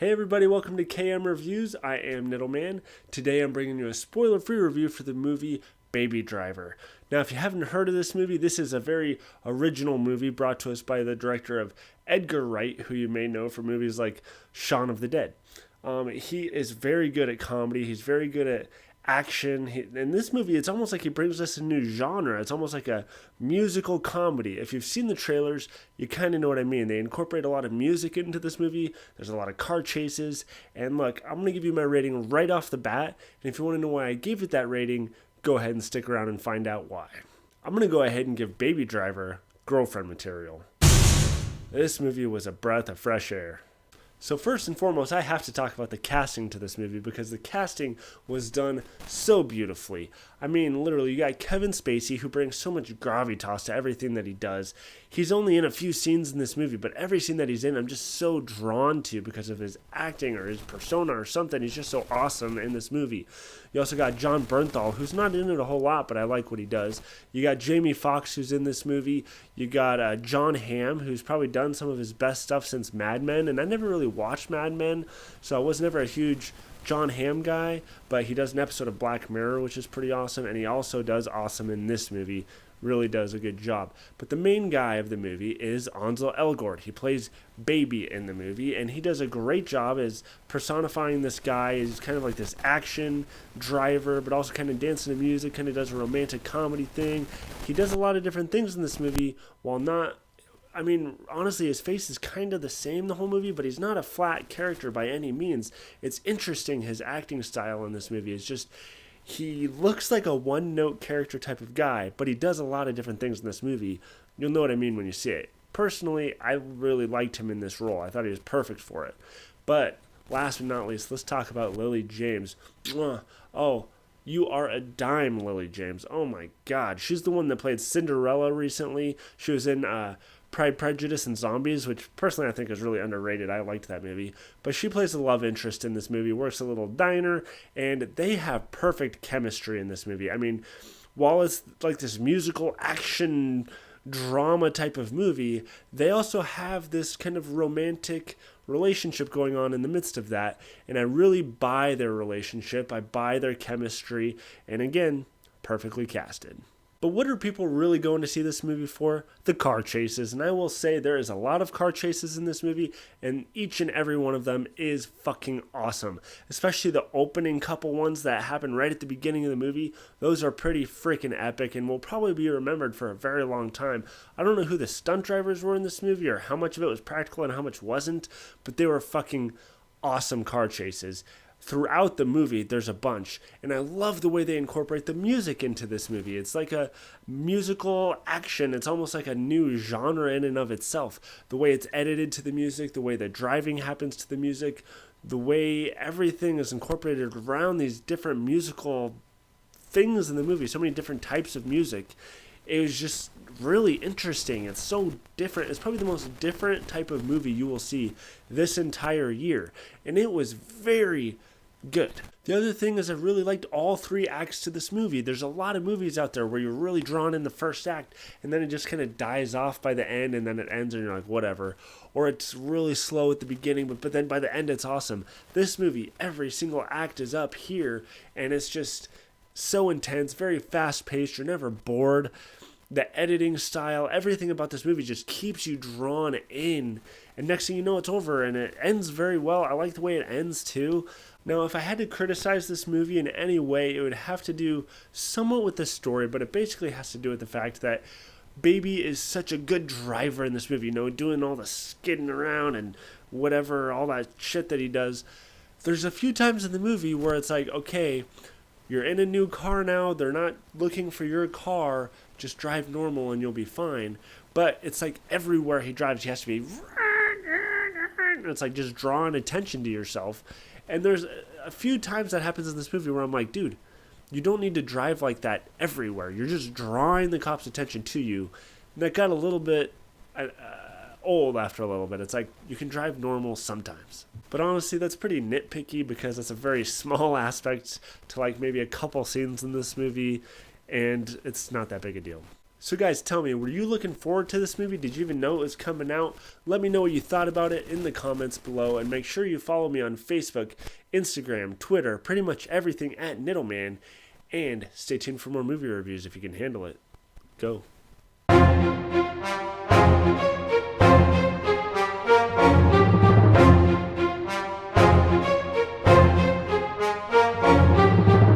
Hey everybody, welcome to KM Reviews. I am Niddleman. Today I'm bringing you a spoiler-free review for the movie Baby Driver. Now, if you haven't heard of this movie, this is a very original movie brought to us by the director of Edgar Wright, who you may know for movies like Shaun of the Dead. He is very good at comedy. He's very good at action. In this movie, it's almost like he brings us a new genre. It's almost like a musical comedy. If you've seen the trailers, you kind of know what I mean. They incorporate a lot of music into this movie. There's a lot of car chases. And look, I'm going to give you my rating right off the bat. And if you want to know why I gave it that rating, go ahead and stick around and find out why. I'm going to go ahead and give Baby Driver girlfriend material. This movie was a breath of fresh air. So first and foremost, I have to talk about the casting to this movie because the casting was done so beautifully. I mean, literally, you got Kevin Spacey, who brings so much gravitas to everything that he does. He's only in a few scenes in this movie, but every scene that he's in, I'm just so drawn to because of his acting or his persona or something. He's just so awesome in this movie. You also got Jon Bernthal, who's not in it a whole lot, but I like what he does. You got Jamie Foxx, who's in this movie. You got Jon Hamm, who's probably done some of his best stuff since Mad Men, and I never really watched Mad Men, so I was never a huge Jon Hamm guy, but he does an episode of Black Mirror, which is pretty awesome, and he also does awesome in this movie. Really does a good job. But the main guy of the movie is Ansel Elgort. He plays Baby in the movie, and he does a great job as personifying this guy. He's kind of like this action driver, but also kind of dancing to music, kind of does a romantic comedy thing. He does a lot of different things in this movie while not... I mean, honestly, his face is kind of the same the whole movie, but he's not a flat character by any means. It's interesting, his acting style in this movie is just... He looks like a one-note character type of guy, but he does a lot of different things in this movie. You'll know what I mean when you see it. Personally, I really liked him in this role. I thought he was perfect for it. But last but not least, let's talk about Lily James. Oh, you are a dime, Lily James. Oh my God. She's the one that played Cinderella recently. She was in Pride, Prejudice, and Zombies, which personally I think is really underrated. I liked that movie. But she plays a love interest in this movie, works a little diner, and they have perfect chemistry in this movie. I mean, while it's like this musical action drama type of movie, they also have this kind of romantic relationship going on in the midst of that, and I really buy their relationship. I buy their chemistry, and again, perfectly casted. But what are people really going to see this movie for? The car chases. And I will say there is a lot of car chases in this movie, and each and every one of them is fucking awesome. Especially the opening couple ones that happen right at the beginning of the movie. Those are pretty freaking epic and will probably be remembered for a very long time. I don't know who the stunt drivers were in this movie or how much of it was practical and how much wasn't, but they were fucking awesome car chases. Throughout the movie, there's a bunch, and I love the way they incorporate the music into this movie. It's like a musical action. It's almost like a new genre in and of itself. The way it's edited to the music, the way the driving happens to the music, the way everything is incorporated around these different musical things in the movie, so many different types of music. It was just really interesting. It's so different. It's probably the most different type of movie you will see this entire year, and it was very good. The other thing is I really liked all three acts to this movie. There's a lot of movies out there where you're really drawn in the first act and then it just kind of dies off by the end and then it ends and you're like, whatever. Or it's really slow at the beginning, but then by the end it's awesome. This movie, every single act is up here and it's just so intense, very fast paced. You're never bored. The editing style, everything about this movie just keeps you drawn in. And next thing you know, it's over, and it ends very well. I like the way it ends, too. Now, if I had to criticize this movie in any way, it would have to do somewhat with the story, but it basically has to do with the fact that Baby is such a good driver in this movie, you know, doing all the skidding around and whatever, all that shit that he does. There's a few times in the movie where it's like, okay, you're in a new car now, they're not looking for your car, just drive normal and you'll be fine. But it's like everywhere he drives, he has to be... It's like just drawing attention to yourself. And there's a few times that happens in this movie where I'm like, dude, you don't need to drive like that everywhere. You're just drawing the cops' attention to you. And that got a little bit old after a little bit. It's like you can drive normal sometimes. But honestly, that's pretty nitpicky because it's a very small aspect to like maybe a couple scenes in this movie, and it's not that big a deal. So guys, tell me, were you looking forward to this movie? Did you even know it was coming out? Let me know what you thought about it in the comments below, and make sure you follow me on Facebook, Instagram, Twitter, pretty much everything at Niddleman, and stay tuned for more movie reviews if you can handle it. Go.